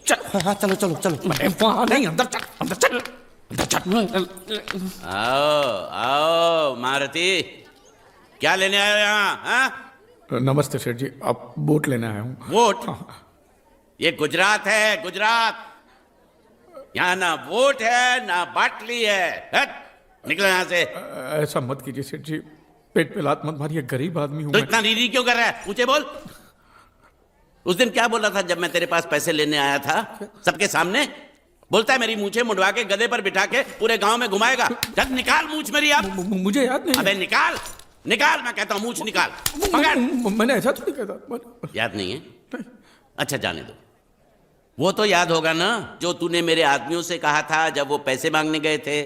चल। हाँ चलो चलो चलो। वहां नहीं, अंदर चल, अंदर चल, अंदर चल। आओ आओ मारुति, क्या लेने आए हो यहाँ? हाँ? नमस्ते सेठ जी, आप वोट लेने आया हूँ। वोट? ये गुजरात है, गुजरात। यहाँ ना वोट है ना बाटली है। हट, निकलो यहाँ से। ऐसा मत कीजिए सेठ जी, पेट पे लात मत मारिए, गरीब आदमी हूँ तो मैं। इतना रीरी क्यों कर रहा है? ऊंचे बोल। उस दिन क्या बोला था जब मैं तेरे पास पैसे लेने आया था सबके सामने? बोलता है मेरी मूछें मुंडवा के गधे पर बिठा के पूरे गांव में घुमाएगा। जब निकाल मूछ मेरी अब। मुझे याद नहीं। अबे निकाल, निकाल, मैं कहता हूँ मूछ निकाल। पकड़। मैंने ऐसा थोड़ी कहता। याद नहीं है? अच्छा जाने दो। वो तो याद होगा ना जो तूने मेरे आदमियों से कहा था जब वो पैसे मांगने गए थे।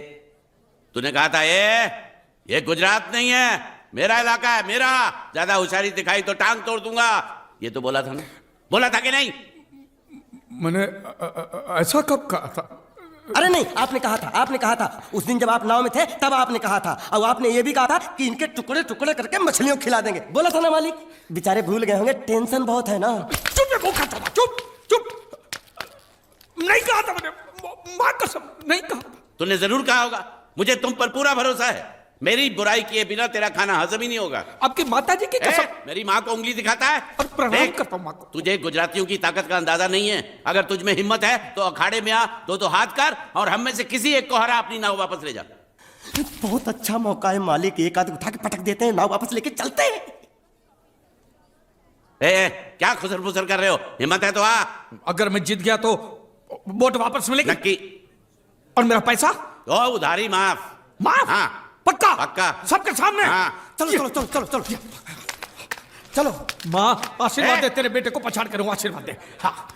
तूने कहा था ये गुजरात नहीं है, मेरा इलाका है, मेरा। ज्यादा होशियारी दिखाई तो टांग तोड़ दूंगा। ये तो बोला था ना? बोला था कि नहीं? मैंने ऐसा कब कहा था? अरे नहीं, आपने कहा था, आपने कहा था। उस दिन जब आप नाव में थे तब आपने कहा था। और आपने ये भी कहा था कि इनके टुकड़े टुकड़े करके मछलियों को खिला देंगे। बोला था ना मालिक? बेचारे भूल गए होंगे, टेंशन बहुत है ना। चुप है, मुंह खाता, चुप चुप। नहीं कहा था मैंने, मां कसम नहीं कहा। तूने जरूर कहा होगा। मुझे तुम पर पूरा भरोसा है। मेरी बुराई किए बिना तेरा खाना हजम ही नहीं होगा। आपकी माता जी की कसम। मेरी माँ को उंगली दिखाता है? और प्रणाम करता हूं माँ को। तुझे गुजरातियों की ताकत का अंदाजा नहीं है। अगर तुझ में हिम्मत है तो अखाड़े में आ, दो हाथ कर और हम में से किसी एक को हरा, अपनी नाव वापस ले जा। बहुत अच्छा मौका है मालिक, एक आदमी उठा के पटक देते हैं, नाव वापस लेके चलते हैं। क्या खुसर फुसर कर रहे हो? हिम्मत है तो आ। अगर मैं जीत गया तो वोट वापस मिलेगी? नक्की। और मेरा पैसा? ओ उधारी माफ। माफ? हाँ पक्का? पक्का। सबके सामने? हाँ। चलो चलो चलो चलो चलो चलो। माँ आशीर्वाद दे, तेरे बेटे को पछाड़ करूँ, आशीर्वाद दे। हाँ।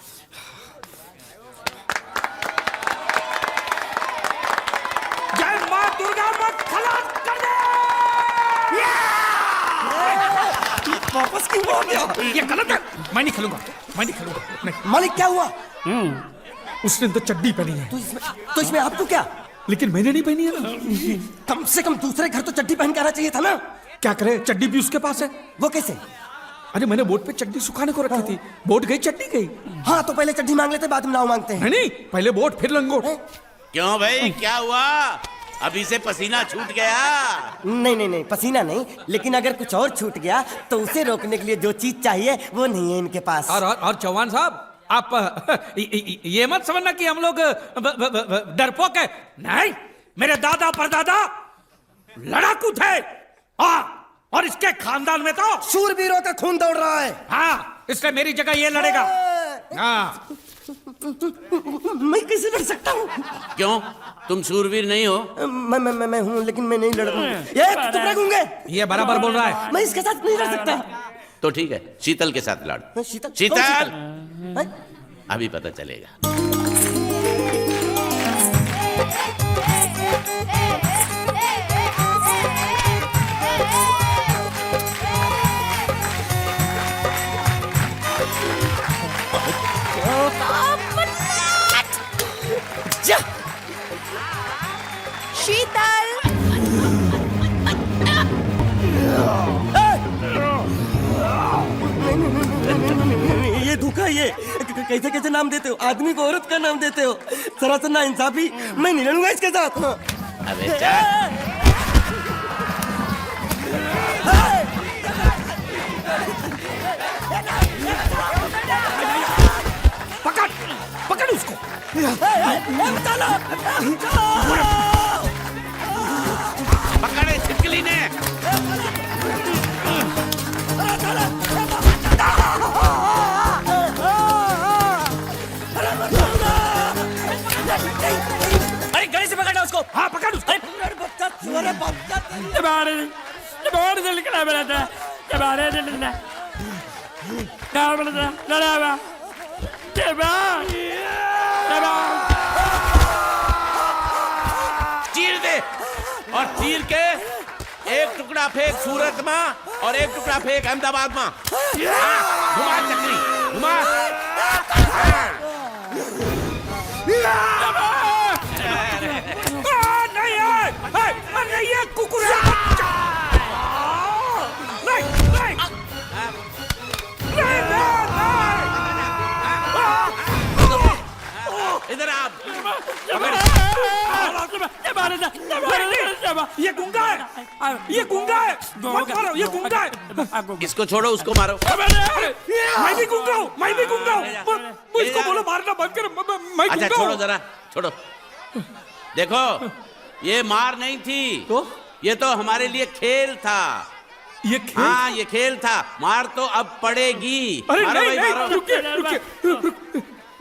जय माँ दुर्गा, मत खलास कर दे। वापस क्यों हो गया? ये गलत है, मैं नहीं खेलूंगा, मैं नहीं खेलूंगा। नहीं। मालिक क्या हुआ? उसने तो चड्डी पहनी है। तो इसमें आपको क्या? लेकिन मैंने नहीं पहनी है ना। कम से कम दूसरे घर तो चड्डी पहन के आना चाहिए था ना। क्या करे, चड्डी भी उसके पास है। वो कैसे? अरे मैंने बोट पे चड्डी सुखाने को रखी थी, बोट गई चड्डी गई। हाँ तो पहले चड्डी मांग लेते, बाद में नाव मांगते हैं। नहीं, पहले बोट फिर लंगोट। क्यों भाई, क्या हुआ? अभी से पसीना छूट गया? नहीं नहीं नहीं, पसीना नहीं, लेकिन अगर कुछ और छूट गया तो उसे रोकने के लिए जो चीज चाहिए वो नहीं है इनके पास। और चौहान साहब, आप ये मत समझना कि हम लोग डरपोक है। नहीं, मेरे दादा परदादा लड़ाकू थे। और इसके खानदान में तो शूरवीरों का खून दौड़ रहा है। हाँ, इसलिए मेरी जगह ये लड़ेगा। हाँ। मैं कैसे लड़ सकता हूँ? क्यों, तुम शूरवीर नहीं हो? मैं हूँ, लेकिन मैं नहीं लड़ रहा। ये टुकड़े गूंगे। ये बराबर बोल रहा है। मैं इसके साथ नहीं लड़ सकता। तो ठीक है, शीतल के साथ लड़। शीतल? शीतल, अभी पता चलेगा। शीतल, ये धोखा, ये कैसे कैसे नाम देते हो? आदमी को औरत का नाम देते हो, सरासर ना इंसाफी। मैं नहीं लड़ूंगा इसके साथ। अबे चल। पकड़, पकड़ उसको। पकड़े छिपकली ने। अरे गले से पकड़ना उसको। हाँ पकड़ उसको। चीर दे, और चीर के एक टुकड़ा फेंक सूरत में और एक टुकड़ा फेंक अहमदाबाद में। घुमा चक्री, घुमा। नहीं है कुकुर। इधर आप। ये गुंगा है, ये गुंगा है, मत मारो, ये गुंगा है। इसको छोड़ो, उसको मारो। मैं भी गुंगा हूँ, मैं भी गुंगा हूँ। मुझको बोलो मारना बंद कर, मैं अच्छा गुंगा छोड़ो हूँ। जरा, छोड़ो। देखो, ये मार नहीं थी, तो ये तो हमारे लिए खेल था। ये खेल? हाँ, ये खेल था। मार तो अब पड़ेगी। अरे मारो नहीं भाई, नहीं, मारो। रुकिए रुकिए,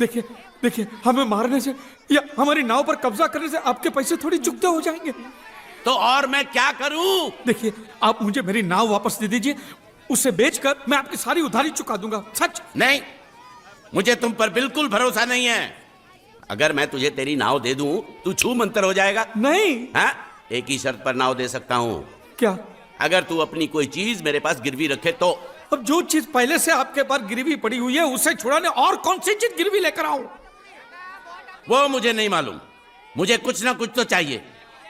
देखिए देखिए, हमें मारने से या हमारी नाव पर कब्जा करने से आपके पैसे थोड़ी चुकते हो जाएंगे। तो और मैं क्या करूं? देखिए, आप मुझे मेरी नाव वापस दे दीजिए, उसे बेचकर मैं आपकी सारी उधारी चुका दूंगा। सच नहीं, मुझे तुम पर बिल्कुल भरोसा नहीं है। अगर मैं तुझे तेरी नाव दे दूं, तू छू मंतर हो जाएगा। नहीं। हाँ, एक ही शर्त पर नाव दे सकता हूं। क्या? अगर तू अपनी कोई चीज मेरे पास गिरवी रखे तो। अब जो चीज पहले से आपके पास गिरवी पड़ी हुई है उसे छुड़ाने और कौन सी चीज गिरवी लेकर आऊं? वो मुझे नहीं मालूम। मुझे कुछ ना कुछ तो चाहिए।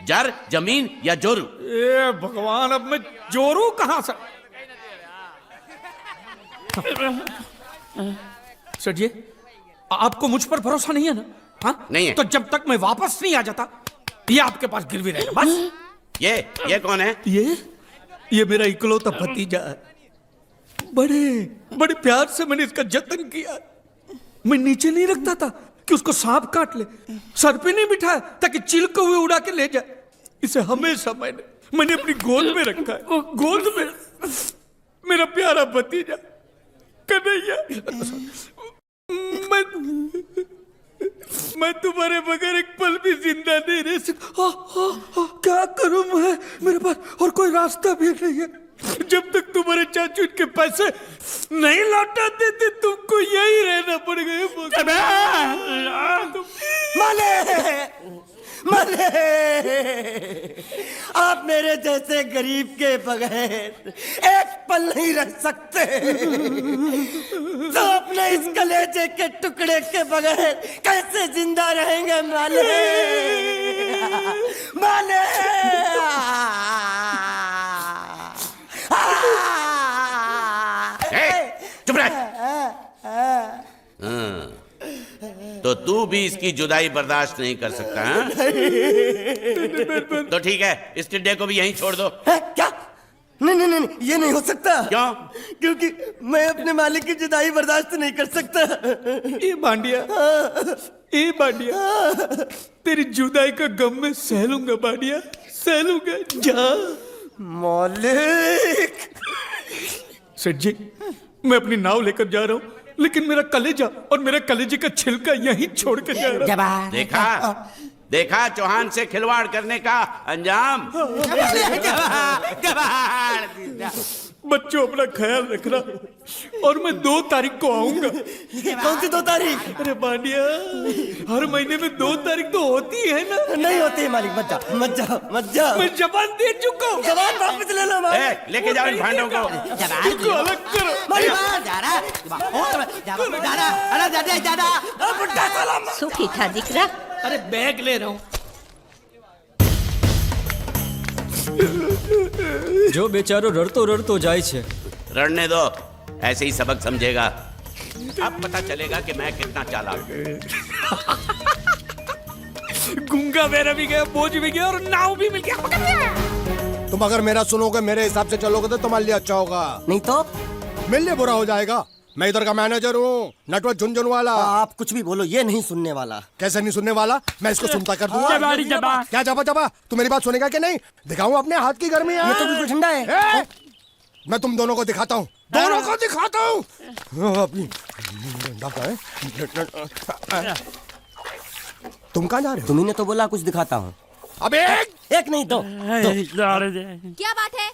जर, जमीन या जोरू। ए भगवान, अब मैं जोरू कहां से? सर जी, आपको मुझ पर भरोसा नहीं है ना? हाँ? नहीं है। तो जब तक मैं वापस नहीं आ जाता, ये आपके पास गिरवी रहेगा बस। ये कौन है? ये मेरा इकलौता भतीजा है। बड़े बड़े प्यार से मैंने इसका जतन किया। मैं नीचे नहीं रखता था कि उसको सांप काट ले, सर पे नहीं बिठाया ताकि चिल को हुए उड़ा के ले जाए। इसे हमेशा मैंने अपनी गोद में रखा है। गोद में मेरा प्यारा भतीजा कन्हैया। मैं तुम्हारे बगैर एक पल भी जिंदा नहीं रह सकता। क्या करूं मैं? मेरे पास और कोई रास्ता भी नहीं है। जब तक तुम्हारे चाचू इनके पैसे नहीं लौटा देते, तुमको यही रहना पड़ेगा। माले, आप मेरे जैसे गरीब के बगैर एक पल नहीं रह सकते, तो अपने इस कलेजे के टुकड़े के बगैर कैसे जिंदा रहेंगे माले? माले, चुप रह। तो तू भी इसकी जुदाई बर्दाश्त नहीं कर सकता है? तो ठीक है, इस टिड्डे को भी यहीं छोड़ दो। क्या? नहीं नहीं नहीं, ये नहीं हो सकता। क्यों? क्योंकि मैं अपने मालिक की जुदाई बर्दाश्त नहीं कर सकता। ए बांडिया, तेरी जुदाई का गम मैं सह लूंगा बांडिया, सह लूंगा। जा मालिक। सेठ जी, मैं अपनी नाव लेकर जा रहा हूँ, लेकिन मेरा कलेजा और मेरा कलेजे का छिलका यहीं छोड़ के जा रहा हूँ। देखा चौहान से खिलवाड़ करने का अंजाम। बच्चों, अपना ख्याल रखना, और मैं 2 तारीख को आऊंगा। कौन सी 2 तारीख? अरे बांडिया, हर महीने में 2 तारीख तो होती है ना? नहीं होती है मालिक, मत जाओ मत जाओ मत जाओ। मैं जबान दे चुका हूँ। जवान वापस ले लो मालिक। लेके जाओ इन भांडों को। इनको अलग करो। सुखी था दिकरा। अरे बैग ले रहा हूँ। जो बेचारो रड़तो रड़तो जाए छे। रड़ने दो, ऐसे ही सबक समझेगा। अब पता चलेगा कि मैं कितना चालाक हूं। गुंगा मेरा भी गया, बोझ भी गया और नाव भी मिल गया। तुम अगर मेरा सुनोगे, मेरे हिसाब से चलोगे तो तुम्हारे लिए अच्छा होगा, नहीं तो मेरे लिए बुरा हो जाएगा। मैं इधर का मैनेजर हूँ, नटवर झुनझुन वाला। आप कुछ भी बोलो, ये नहीं सुनने वाला। कैसे नहीं सुनने वाला? मैं इसको सुनता कर दूंगा। क्या जबा? तू मेरी बात सुनेगा कि नहीं? दिखाऊं अपने हाथ की गर्मी? ये तो बिल्कुल ठंडा है। मैं तुम दोनों को दिखाता हूँ, दोनों को दिखाता हूँ अपनी। तुम कहाँ जा रहे हो? तुम्ही ने तो बोला कुछ दिखाता हूँ। अब एक नहीं दो। क्या बात है?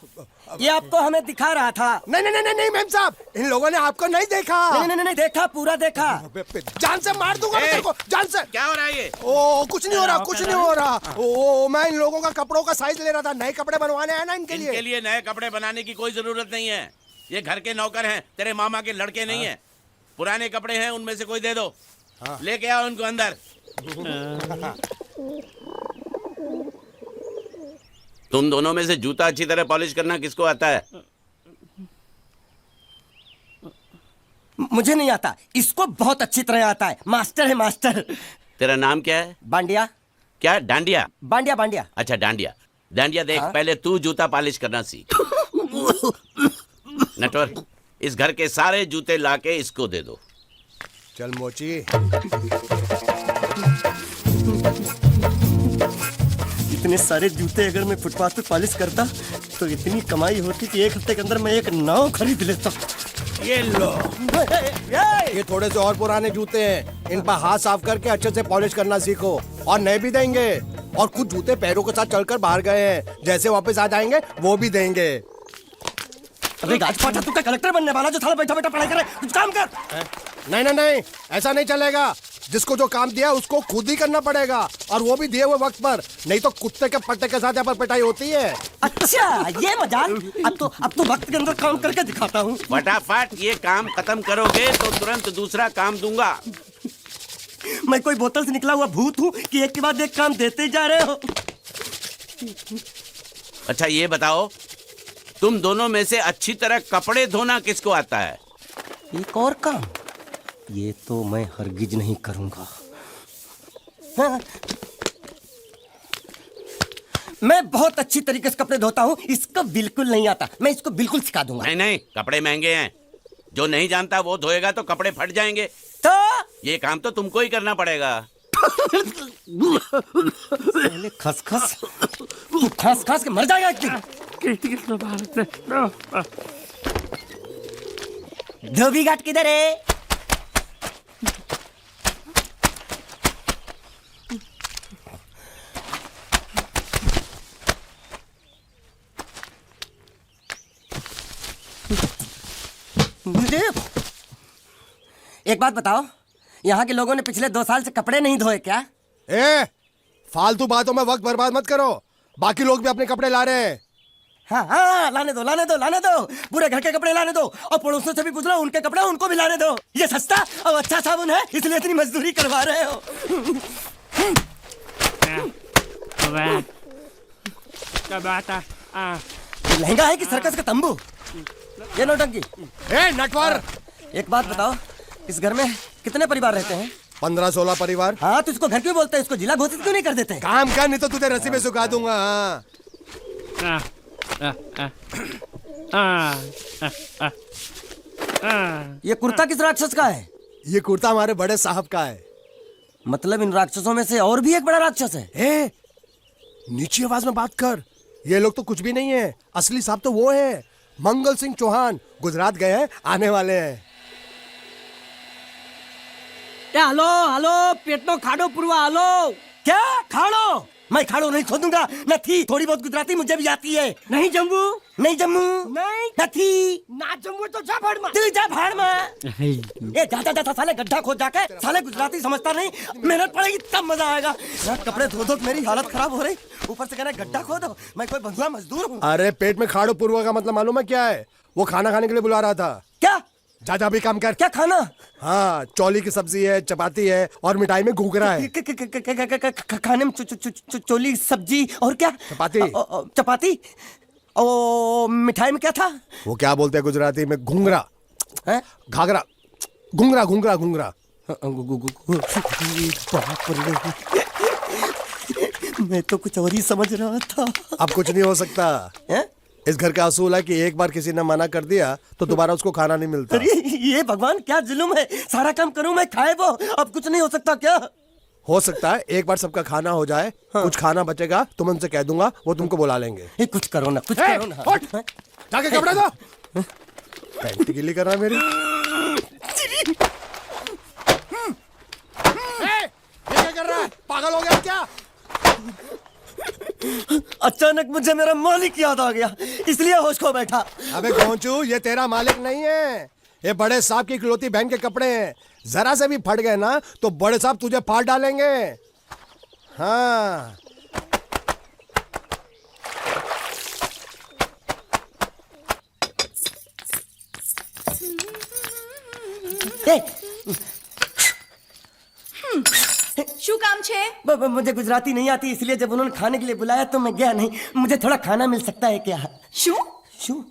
ये आपको हमें दिखा रहा था। नहीं मैम साहब, इन लोगों ने आपको नहीं देखा। नहीं, देखा, पूरा देखा। जान से मार दूंगा मैं तेरे को, जान से। क्या हो रहा है ये? ओ कुछ नहीं हो रहा, कुछ नहीं हो रहा। ओ मैं इन लोगों का कपड़ों का साइज ले रहा था, नए कपड़े बनवाने हैं ना इनके लिए। इनके लिए नए कपड़े बनाने की कोई जरूरत नहीं है। ये घर के नौकर हैं, तेरे मामा के लड़के नहीं हैं। पुराने कपड़े हैं, उनमें से कोई दे दो। लेके आओ उनको अंदर। तुम दोनों में से जूता अच्छी तरह पॉलिश करना किसको आता है? मुझे नहीं आता, इसको बहुत अच्छी तरह आता है। मास्टर है, मास्टर। तेरा नाम क्या है? बांडिया क्या? डांडिया? बांडिया बांडिया। अच्छा डांडिया। डांडिया देख, पहले तू जूता पॉलिश करना सीख। नटवर, इस घर के सारे जूते लाके इसको दे दो। चल मोची। इतने सारे जूते अगर मैं फुटपाथ पे पॉलिश करता तो इतनी कमाई होती कि एक हफ्ते के अंदर मैं एक नाव खरीद लेता। ये लो। ये थोड़े से और पुराने जूते हैं, इन पर हाथ साफ करके अच्छे से पॉलिश करना सीखो। और नए भी देंगे। और कुछ जूते पैरों के साथ चलकर बाहर गए हैं, जैसे वापस आ जाएंगे वो भी देंगे। अबे गाजपाटा, तू क्या कलेक्टर बनने वाला जो साला बैठा बैठा पढ़ाई करे? कुछ काम कर। नहीं नहीं नहीं, ऐसा नहीं चलेगा। जिसको जो काम दिया उसको खुद ही करना पड़ेगा, और वो भी दिए हुए वक्त पर। नहीं तो कुत्ते के पट्टे के साथ यहाँ पर पिटाई होती है। अच्छा ये मजाल। अब तो वक्त के अंदर काम करके दिखाता हूँ। फटाफट ये काम खत्म करोगे तो तुरंत दूसरा काम दूंगा। मैं कोई बोतल से निकला हुआ भूत हूँ कि एक के बाद एक काम देते जा रहे हो? अच्छा ये बताओ, तुम दोनों में से अच्छी तरह कपड़े धोना किसको आता है? एक और काम? ये तो मैं हरगिज नहीं करूंगा। हाँ। मैं बहुत अच्छी तरीके से कपड़े धोता हूँ, इसको बिल्कुल नहीं आता। मैं इसको बिल्कुल सिखा दूंगा। नहीं नहीं, कपड़े महंगे हैं। जो नहीं जानता वो धोएगा तो कपड़े फट जाएंगे। तो ये काम तो तुमको ही करना पड़ेगा। खसखस, तू खस खस के मर जाएगा एक दिन। धोबी घाट किधर है? एक बात बताओ, यहाँ के लोगों ने पिछले 2 साल से कपड़े नहीं धोए क्या? फालतू बातों में वक्त बर्बाद मत करो। बाकी लोग भी अपने कपड़े ला रहे हैं। हाँ हाँ, लाने दो लाने दो लाने दो। पूरे घर के कपड़े लाने दो, और पड़ोसियों से भी पूछ लो, उनके कपड़े उनको भी लाने दो। ये सस्ता और अच्छा साबुन है, इसलिए इतनी मजदूरी करवा रहे हो। लहंगा है कि सर्कस का तंबू? ये नौटंकी। नटवर, एक बात बताओ, इस घर में कितने परिवार रहते हैं? 15-16 परिवार। हाँ, तो इसको घर क्यों बोलते हैं? इसको जिला घोषित क्यों नहीं कर देते? काम कर, नहीं तो तुझे रस्सी में सुखा दूंगा। ये कुर्ता किस राक्षस का है? ये कुर्ता हमारे बड़े साहब का है। मतलब इन राक्षसों में से और भी एक बड़ा राक्षस है? नीची आवाज में बात कर। ये लोग तो कुछ भी नहीं है, असली साहब तो वो है मंगल सिंह चौहान। गुजरात गए हैं, आने वाले हैं। हेलो हेलो, पेटनो खाड़ो पुरवा। हेलो, क्या खाड़ो? मैं खाड़ो नहीं खोदूंगा। नथी, थोड़ी बहुत गुजराती मुझे भी आती है। नहीं जम्मू, नहीं जम्मू, नहीं नथी, ना जम्मू तो जा भाड़ में। तू जा भाड़ में। ये जाता जाता साले गड्ढा खोद जाके, साले गुजराती समझता नहीं। मेहनत पड़ेगी तब मजा आएगा। कपड़े धो धो मेरी हालत खराब हो रही, ऊपर से कहना गड्ढा खोदो। मैं कोई बंधुआ मजदूर हूँ? अरे पेट में खाड़ो पुरवा का मतलब मालूम है क्या है? वो खाना खाने के लिए बुला रहा था। क्या? जा भी काम कर। क्या खाना? हाँ, चौली की सब्जी है, चपाती है, और मिठाई में घूघरा है। खाने में चोली सब्जी और क्या? चपाती। चपाती। ओ, मिठाई में क्या था? वो क्या बोलते हैं गुजराती में? घूंघरा, घाघरा, घूंघरा घूंघरा घूंघरा। मैं तो कुछ और ही समझ रहा था। अब कुछ नहीं हो सकता है? इस घर का असूल है कि एक बार किसी ने मना कर दिया तो दोबारा उसको खाना नहीं मिलता। अरे ये भगवान, क्या जुल्म है। सारा काम करूं मैं, खाए वो। अब कुछ नहीं हो सकता क्या? हो सकता है एक बार सबका खाना हो जाए। हाँ। कुछ खाना बचेगा तो मैं उनसे कह दूंगा, वो तुमको बुला लेंगे। कुछ करो ना, कुछ करो ना। जाके कपड़े दो। पैंट गीली कर रहा है मेरी। ये क्या कर रहा है? पागल हो गया क्या? अचानक मुझे मेरा मालिक याद आ गया, इसलिए होश खो बैठा। अबे गोंचू, ये तेरा मालिक नहीं है, ये बड़े साहब की इकलौती बहन के कपड़े हैं। जरा से भी फट गए ना तो बड़े साहब तुझे फाड़ डालेंगे। हाँ। શું કામ છે? मुझे गुजराती नहीं आती, इसलिए जब उन्होंने खाने के लिए बुलाया तो मैं गया नहीं। मुझे थोड़ा खाना मिल सकता है क्या? શું? शू?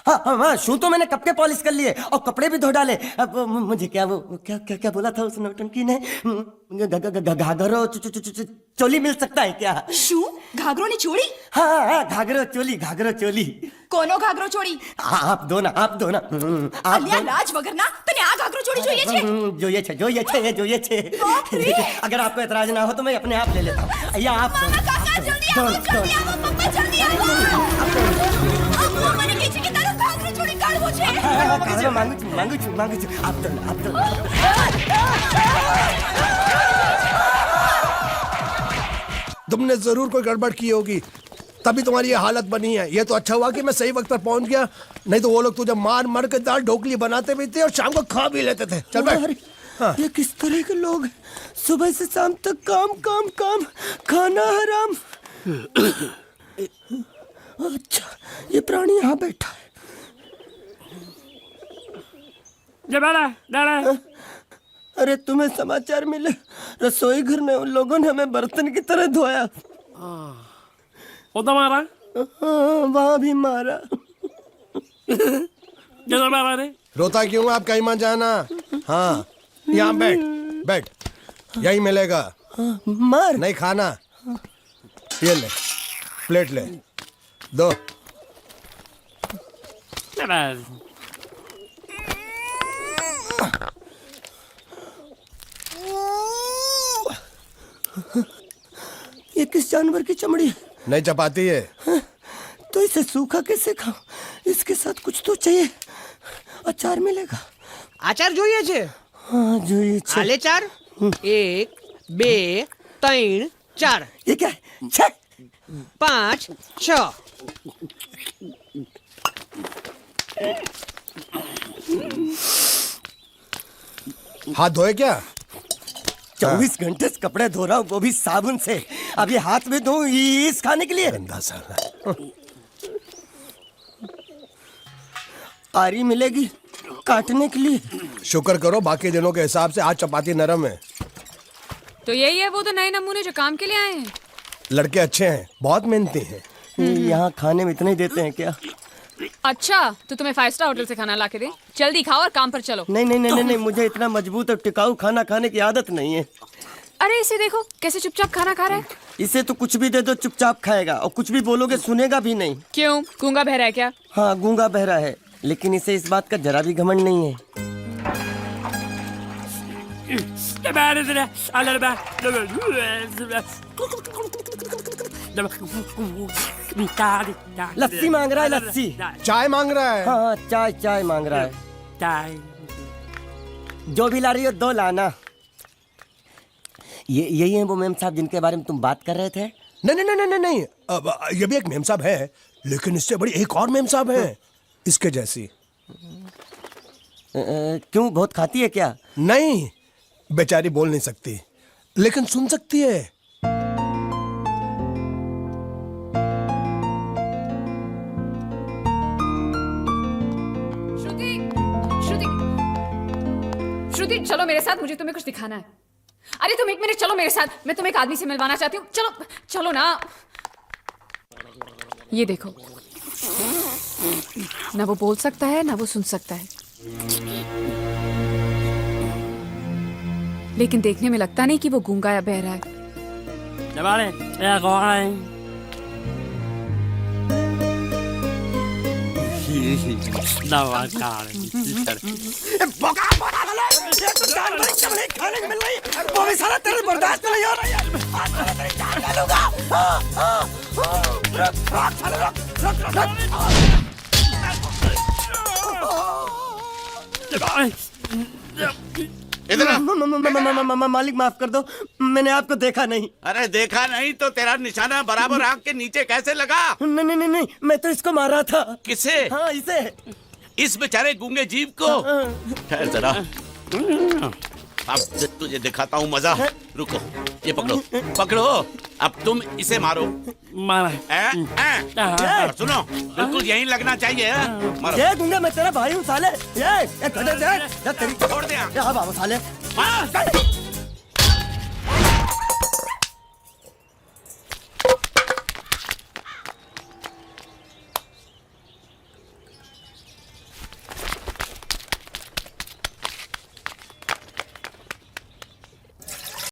हाँ हाँ हाँ, शू तो मैंने कब के पॉलिश कर लिए और कपड़े भी धो डाले। अब मुझे क्या वो क्या क्या क्या बोला था उस नौटंकी ने? घाघरो चोली मिल सकता है क्या? શું ઘાઘરો ની ચોળી? हाँ हाँ हाँ, घाघरो चोली। કોનો ઘાઘરો ચોળી? हाँ, आप दो ना आप दो ना અલ્યા લાજ વગરના તને આ ઘાઘરો ચોળી જોઈએ છે? જોઈએ છે। अगर आपको एतराज ना हो तो मैं अपने आप ले लेता हूँ। या आप મામા કાકા જલ્દી આવો જલ્દી આવો પપ્પા જલ્દી આવો મને કહે છે કે તારો ઘાઘરો ચોળી કાઢવો છે। मांगू छू आप तो तुमने जरूर कोई गड़बड़ की होगी, तभी तुम्हारी ये हालत बनी है। ये तो अच्छा हुआ कि मैं सही वक्त पर पहुंच गया, नहीं तो वो लोग तुझे मार के दाल ढोकली बनाते भी थे और शाम को खा भी लेते थे। चल बैठ। हाँ। ये किस तरह के लोग हैं? सुबह से शाम तक काम खाना हराम। अच्छा ये प्राणी यहाँ बैठा है। अरे तुम्हें समाचार मिले? रसोई घर में उन लोगों ने हमें बर्तन की तरह धोया। मारा वहाँ भी मारा। मारा रे? रोता क्यों? आप कहीं मत जाना। हाँ यहाँ बैठ यही मिलेगा। मार नहीं खाना, ये ले प्लेट ले दो। ये किस जानवर की चमड़ी है? नहीं चपाती है। तो इसे सूखा कैसे खाऊं? इसके साथ कुछ तो चाहिए। अचार मिलेगा? આચાર જોઈએ છે? हाँ જોઈએ છે। આલે ચાર 1 2 3 4 ये क्या है? 6 5 6 हाथ धोए क्या? 24 घंटे से कपड़े धो रहा हूँ, वो भी साबुन से। अभी हाथ में धो इस खाने के लिए। गंदा साला। आरी मिलेगी काटने के लिए? शुक्र करो बाकी दिनों के हिसाब से आज चपाती नरम है। तो यही है वो तो नए नमूने जो काम के लिए आए हैं। लड़के अच्छे हैं, बहुत मेहनती हैं। यहाँ खाने में इतना ही देते हैं क्या? अच्छा तो तुम्हें 5 स्टार होटल से खाना ला के दे? जल्दी खाओ और काम पर चलो। नहीं, मुझे इतना मजबूत और टिकाऊ खाना खाने की आदत नहीं है। अरे इसे देखो कैसे चुपचाप खाना खा रहा है। इसे तो कुछ भी दे दो चुपचाप खाएगा, और कुछ भी बोलोगे सुनेगा भी नहीं। क्यों गूंगा बहरा है क्या? हाँ गूंगा बहरा है, लेकिन इसे इस बात का जरा भी घमंड नहीं है। लस्सी मांग रहा है, लस्सी। चाय मांग रहा है। हाँ चाय मांग रहा है। जो भी ला रही हो 2 लाना। यही है वो मेम साहब जिनके बारे में तुम बात कर रहे थे? नहीं। अब ये भी एक मेम साहब है, लेकिन इससे बड़ी एक और मेम साहब है इसके जैसी। क्यों बहुत खाती है क्या? नहीं, बेचारी बोल नहीं सकती लेकिन सुन सकती है। श्रुति चलो मेरे साथ, मुझे तुम्हें कुछ दिखाना है। अरे तुम 1 मिनट चलो मेरे साथ, मैं तुम्हें एक आदमी से मिलवाना चाहती हूँ। चलो ना। ये देखो, ना वो बोल सकता है ना वो सुन सकता है, लेकिन देखने में लगता नहीं कि वो गूंगा या बहरा है। खाने को मिल रही, वो भी साला तेरे बर्दाश्त नहीं हो रहा है। आज मैं तेरी जान ले लूंगा। मालिक माफ कर दो, मैंने आपको देखा नहीं। अरे देखा नहीं तो तेरा निशाना बराबर आंख के नीचे कैसे लगा? नहीं, मैं तो इसको मारा था। किसे? हाँ इसे। इस बेचारे गूंगे जीव को? ठहर जरा, अब तुझे दिखाता हूँ मजा। रुको, ये पकड़ो। अब तुम इसे मारो। सुनो, बिल्कुल यहीं लगना चाहिए। मारो। ये गूंगा, मैं तेरा भाई हूँ साले। ये तेरी छोड़ दे। हाँ बाबू साले।